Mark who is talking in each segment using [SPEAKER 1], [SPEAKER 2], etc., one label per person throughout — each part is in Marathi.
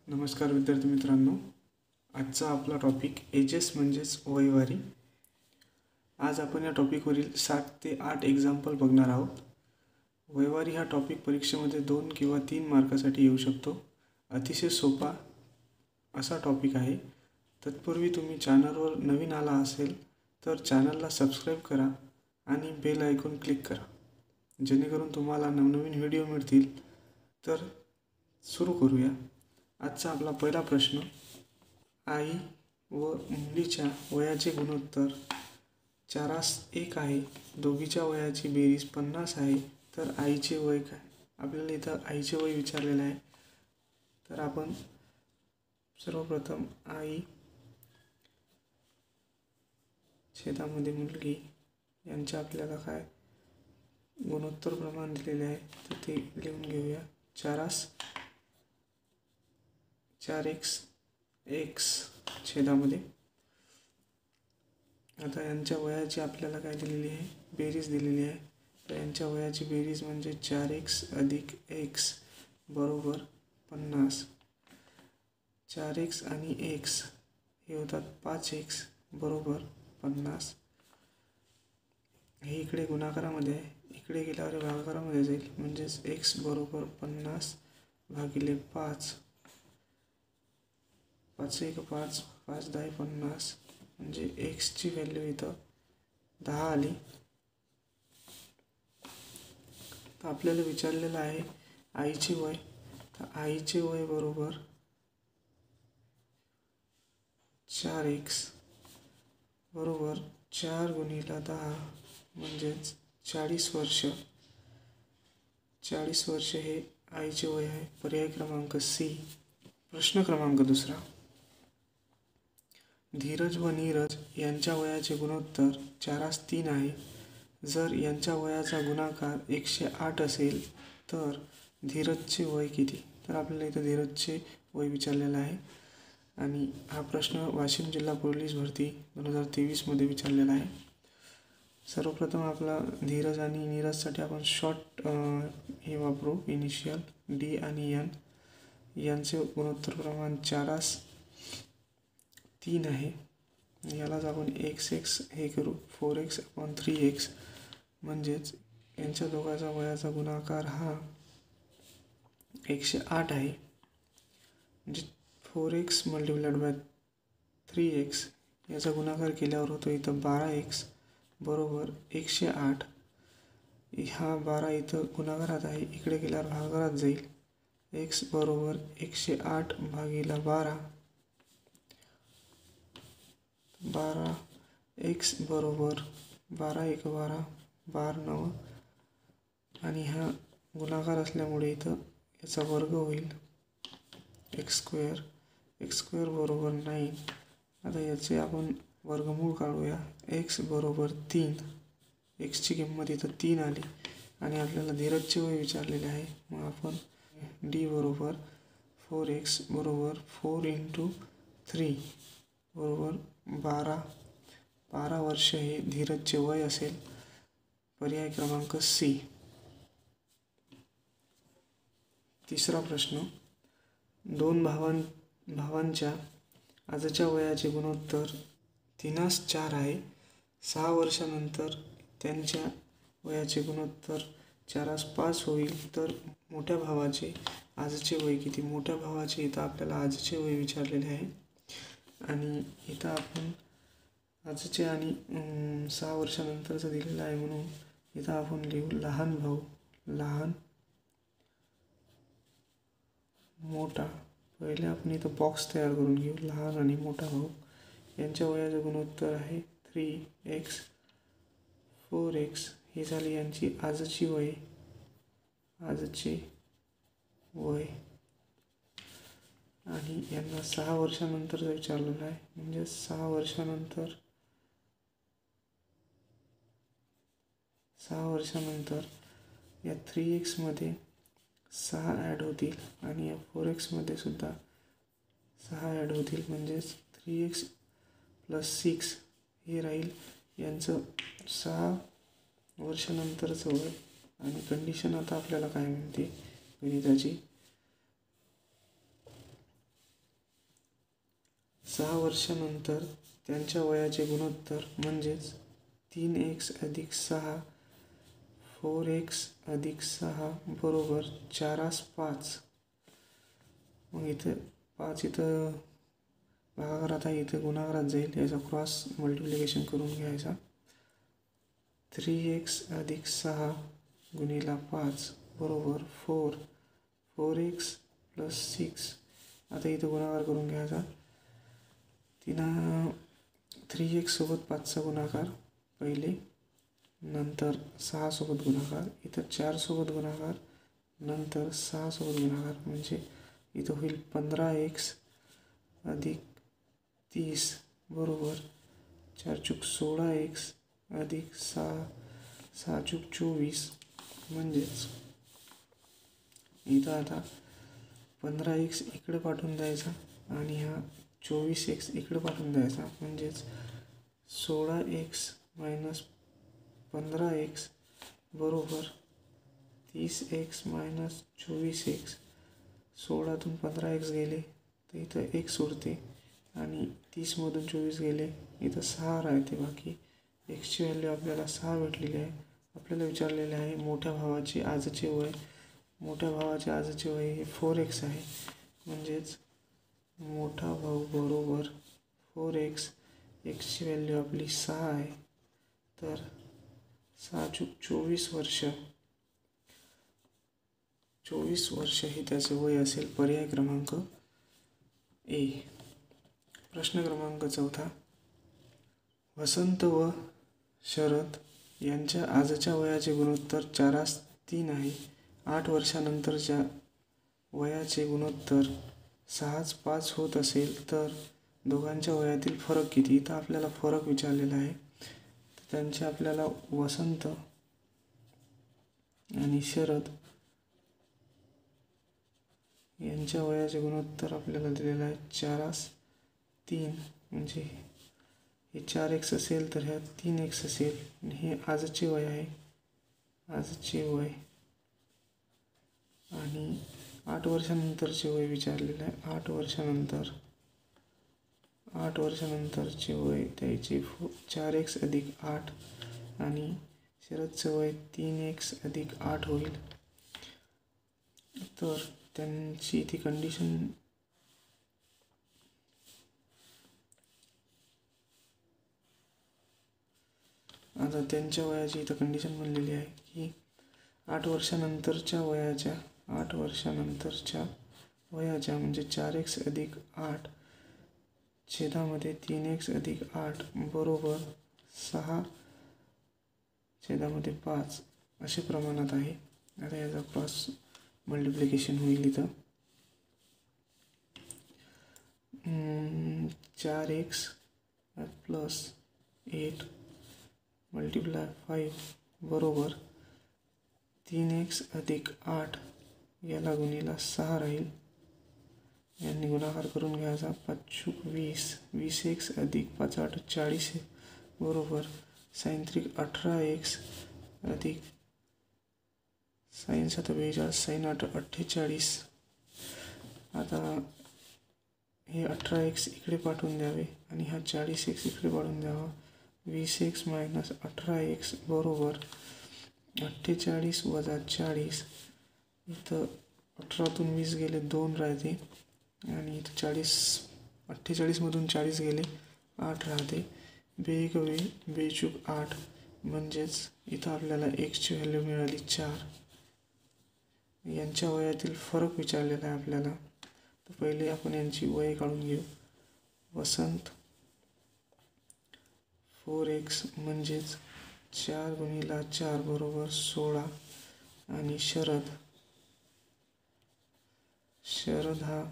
[SPEAKER 1] नमस्कार विद्यार्थी मित्रांनो, आजचा आपला टॉपिक एजेस म्हणजेच वयवारी. आज आपण या टॉपिकवरील 7 ते 8 एक्झाम्पल बघणार आहोत. वयवारी हा टॉपिक परीक्षेमध्ये 2 किंवा 3 मार्कासाठी येऊ शकतो. अतिशय सोपा असा टॉपिक आहे. तत्पूर्वी तुम्ही चॅनलवर नवीन आला असेल तर चॅनलला सबस्क्राईब करा आणि बेल आयकॉन क्लिक करा, जेणेकरून तुम्हाला नवनवीन व्हिडिओ मिळतील. तर सुरू करूया. आजचा आपला पहिला प्रश्न, आई व मुलीच्या वयाचे गुणोत्तर 4:1 आहे. दोघीच्या वयाची बेरीज 50 आहे. तर आईचे वय काय? आपल्याला इथं आईचे वय विचारलेलं आहे. तर आपण सर्वप्रथम आई छेदामध्ये मुलगी यांच्या आपल्याला काय गुणोत्तर प्रमाण दिलेले आहे तर ते लिहून घेऊया. 4x छेदामध्ये. आता यांच्या वयाची आपल्याला काय दिलेली आहे? बेरीज दिलेली आहे. तर यांच्या वयाची बेरीज म्हणजे 4x अधिक x बरोबर 50. 4x आणि x हे होतात 5x बरोबर 50. हे इकडे गुणाकारामध्ये आहे, इकडे गेल्यावर भागाकारामध्ये जाईल. म्हणजेच x बरोबर 50 भागिले 5. 5 1 5, 5 10 50. म्हणजे एक्सची व्हॅल्यू इथं 10 आली. तर आपल्याला विचारलेलं आहे आईचे वय. तर आईचे वय बरोबर 4x बरोबर 4 गुणिले 10 म्हणजेच 40 वर्ष. 40 वर्ष हे आईचे वय आहे. पर्याय क्रमांक सी. प्रश्न क्रमांक दुसरा, धीरज व नीरज यांच्या वयाचे गुणोत्तर 4:3 आहे. जर यांच्या वयाचा गुणाकार 108 असेल तर धीरजचे वय किती? तर आपल्याला इथं धीरजचे वय विचारलेलं आहे आणि हा प्रश्न वाशिम जिल्हा पोलीस भरती 2023 विचारलेला आहे. सर्वप्रथम आपला धीरज आणि नीरजसाठी आपण शॉर्ट हे वापरू, इनिशियल डी आणि एन. यांचे गुणोत्तर प्रमाण 4:3 आहे. यालाच आपण x हे करू 4x/3x. म्हणजेच यांच्या दोघांचा वयाचा गुणाकार हा 108 आहे. म्हणजे 4x × 3x याचा गुणाकार केल्यावर होतो इथं 12x बरोबर 108. हा 12 इथं गुणाकारात आहे, इकडे गेल्यावर भागाकारात जाईल. x बरोबर 108 भागिले 12. 12x बरोबर 12 1 12, 12 9 आणि हा गुणाकार असल्यामुळे इथं याचा वर्ग होईल x². x² बरोबर 9. आता याचे आपण वर्गमूळ काढूया. x बरोबर 3. xची किंमत इथं 3 आली आणि आपल्याला धीरजचे वय विचारलेले आहे. मग आपण d बरोबर 4x बरोबर 4 × 3 बरोबर 12 वर्ष हे धीरजचे वय असेल. पर्याय क्रमांक सी. तिसरा प्रश्न, 2 भावांच्या आजच्या वयाचे गुणोत्तर 3:4 आहे. 6 वर्षानंतर त्यांच्या वयाचे गुणोत्तर 4:5 होईल. तर मोठ्या भावाचे आजचे वय किती? मोठ्या भावाचे इथं आपल्याला आजचे वय विचारलेले आहे आणि इथं आपण आजचे आणि 6 वर्षानंतरचं दिलेलं आहे, म्हणून इथं आपण लिहू लहान भाऊ. लहान मोठा. पहिले आपण इथं बॉक्स तयार करून घेऊ. लहान आणि मोठा भाऊ यांच्या वयाचं गुणोत्तर आहे 3x 4x. ही झाली यांची आजची वय. आजचे वय आणि यांना 6 वर्षानंतरचं विचारलेलं आहे. म्हणजे 6 वर्षानंतर या 3x मध्ये 6 ॲड होतील आणि या 4x मध्ये सुद्धा 6 ॲड होतील. म्हणजेच 3x + 6 हे राहील यांचं 6 वर्षानंतरचं वय. आणि कंडिशन आता आपल्याला काय म्हणते गणिताची? 6 वर्षानंतर त्यांच्या वयाचे गुणोत्तर म्हणजेच 3x अधिक 6 4x अधिक 6 बरोबर 4x 5. मग इथं 5 इथं भागाकारात आहे, इथं गुणाकारात जाईल, याचा क्रॉस मल्टिप्लिकेशन करून घ्यायचा. 3x अधिक 6 गुणिला 5 बरोबर 4x प्लस 6. आता इथं गुणाकार करून घ्यायचा. 3x सोबत 5चा गुणाकार पहिले, नंतर 6 सोबत गुणाकार, इथं 4 सोबत गुणाकार, नंतर 6 सोबत गुणाकार, म्हणजे इथं होईल 15x अधिक 30 बरोबर 4 चूक 16x अधिक 6 चूक 24. म्हणजेच इथं आता 15x इकडे पाठवून द्यायचा आणि हा 24x इकडे पाठवून द्यायचा. म्हणजेच 16x मायनस 15x बरोबर 30x मायनस 24x. 16तून 15x गेले तर इथं 1 उरते आणि 30मधून 24 गेले, इथं 6 राहते. बाकी xची व्हॅल्यू आपल्याला 6 भेटलेली आहे. आपल्याला विचारलेले आहे मोठ्या भावाचे आजचे वय. मोठ्या भावाचे आजचे वय हे 4x आहे. म्हणजेच मोठा भाऊ बरोबर 4x. xची व्हॅल्यू आपली 6 आहे, तर 6 चूक 24 वर्ष. 24 वर्ष हे त्याचे वय असेल. पर्याय क्रमांक ए. प्रश्न क्रमांक 4. वसंत व शरद यांच्या आजच्या वयाचे गुणोत्तर 4:3 आहे. 8 वर्षानंतरच्या वयाचे गुणोत्तर 6:5 होत असेल तर दोघांच्या वयातील फरक किती? इथं आपल्याला फरक विचारलेला आहे. त्यांचे आपल्याला वसंत आणि शरद यांच्या वयाचे गुणोत्तर आपल्याला दिलेलं आहे 4:3. म्हणजे हे 4x असेल तर ह्या 3x असेल. आणि हे आजचे वय आहे, आजचे वय. आणि 8 वर्षानंतरचे वय विचारलेलं आहे. 8 वर्षानंतरचे वय त्याचे 4x अधिक 8 आणि शरदचं वय 3x अधिक 8 होईल. तर त्यांची ती कंडिशन आता त्यांच्या वयाची इथं कंडिशन बनलेली आहे की 8 वर्षानंतरच्या वयाच्या म्हणजे 4x अधिक 8 छेदामध्ये 3x अधिक 8 बरोबर 6 छेदामध्ये 5 असे प्रमाणात आहे. आता याचा क्रॉस मल्टिप्लिकेशन होईल. इथं 4x प्लस 8 मल्टिप्लाय 5 बरोबर 3x अधिक 8 याला गुणिला 6 राहील. यांनी गुणाकार करून घ्यायचा. 5 चूक 20, 20x अधिक 5 8 40 बरोबर sin 3 18x अधिक sin 7 42 sin 8 48. आता हे 18x इकडे पाठवून द्यावे आणि हा 40x इकडे पाठवून द्यावा. 20x मायनस 18x बरोबर 48 वजा 40. इथं 18तून 20 गेले 2 राहते आणि इथं 48मधून 40 गेले 8 राहते. बेचूक 8. म्हणजेच इथं आपल्याला xची व्हॅल्यू मिळाली 4. यांच्या वयातील फरक विचारलेला आहे आपल्याला. तर पहिले आपण यांची वय काढून घेऊ. वसंत 4x म्हणजेच 4 गुणिला 4 बरोबर 16 आणि शरद हा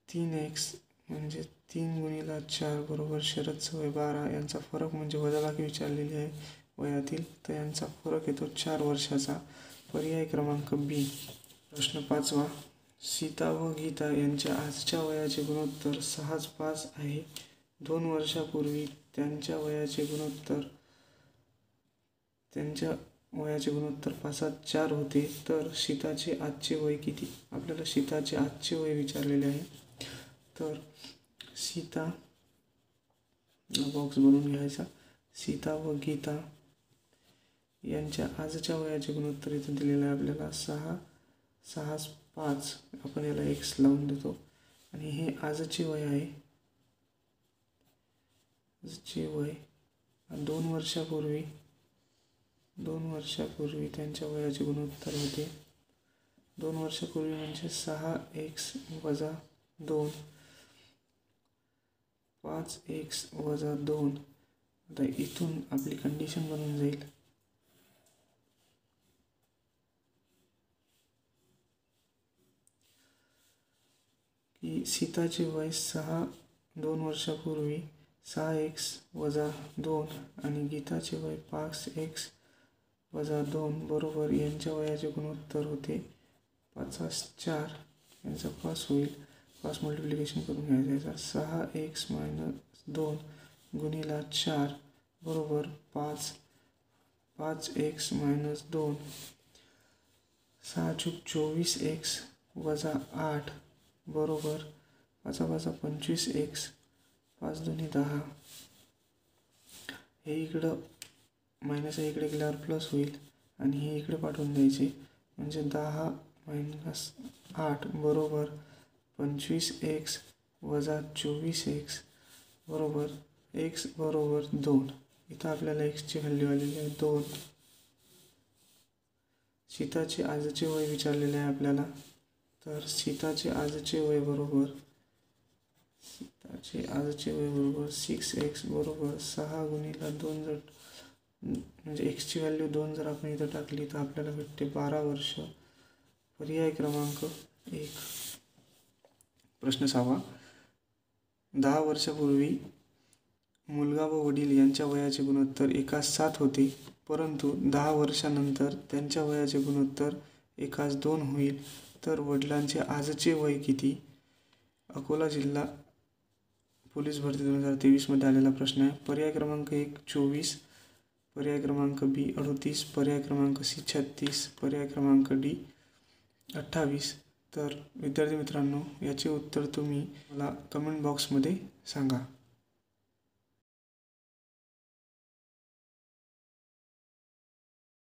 [SPEAKER 1] 3x म्हणजे 3 गुणिला 4 बरोबर शरदचं वय 12. यांचा फरक म्हणजे वजाबाकी विचारलेली आहे वयातील, तर यांचा फरक येतो 4 वर्षाचा. पर्याय क्रमांक बी. प्रश्न 5. सीता व गीता यांच्या आजच्या वयाचे गुणोत्तर 6:5 आहे. 2 वर्षापूर्वी त्यांच्या वयाचे गुणोत्तर 5:4 होते. तर सीताचे आजचे वय किती? आपल्याला सीताचे आजचे वय विचारलेले आहे. तर सीता बॉक्स बनवून घ्यायचा. सीता व गीता यांच्या आजच्या वयाचे गुणोत्तर इथं दिलेलं आहे आपल्याला 6, 6, 5. आपण याला x लावून देतो आणि हे आजचे वय आहे. आजचे वय 2 वर्षापूर्वी त्यांच्या वयाचे गुणोत्तर होते. 2 वर्षापूर्वी म्हणजे 6x - 2, 5x - 2. आता इथून आपली कंडिशन बनून जाईल की सीताचे वय 2 वर्षापूर्वी 6x - 2 आणि गीताचे वय 5x - 2 बरोबर यांच्या वयाचे गुणोत्तर होते 5 × 4. यांचा 5 होईल. 5 मल्टिप्लिकेशन करून घ्यायचा. 6x - 2 गुणिला 4 बरोबर 5. 5x - 2 6 × 24x - 8 बरोबर 5 × 5 = 25x. 5 × 2 = 10. हे इकडं मायनस आहे, इकडे गेल्यावर प्लस होईल आणि हे इकडे पाठवून द्यायचे. म्हणजे 10 - 8 बरोबर 25x - 24x बरोबर x बरोबर 2. इथं आपल्याला xची व्हॅल्यू आलेली आहे 2. सीताचे आजचे वय विचारलेले आहे आपल्याला. तर सीताचे आजचे वय बरोबर 6x बरोबर 6 गुणिला 2. जर म्हणजे xची व्हॅल्यू 2 जर आपण इथं टाकली तर आपल्याला भेटते 12 वर्ष. पर्याय क्रमांक 1. प्रश्न 6. 10 वर्षापूर्वी मुलगा व वडील यांच्या वयाचे गुणोत्तर एकास 7 होते, परंतु 10 वर्षानंतर त्यांच्या वयाचे गुणोत्तर एकास 2 होईल. तर वडिलांचे आजचे वय किती? अकोला जिल्हा पोलीस भरती 2023 मध्ये आलेला प्रश्न आहे. पर्याय क्रमांक 1 24, पर्याय क्रमांक बी 38, पर्याय क्रमांक सी 36, पर्याय क्रमांक डी 28. तर विद्यार्थी मित्रांनो, याचे उत्तर तुम्ही मला कमेंट बॉक्समध्ये सांगा.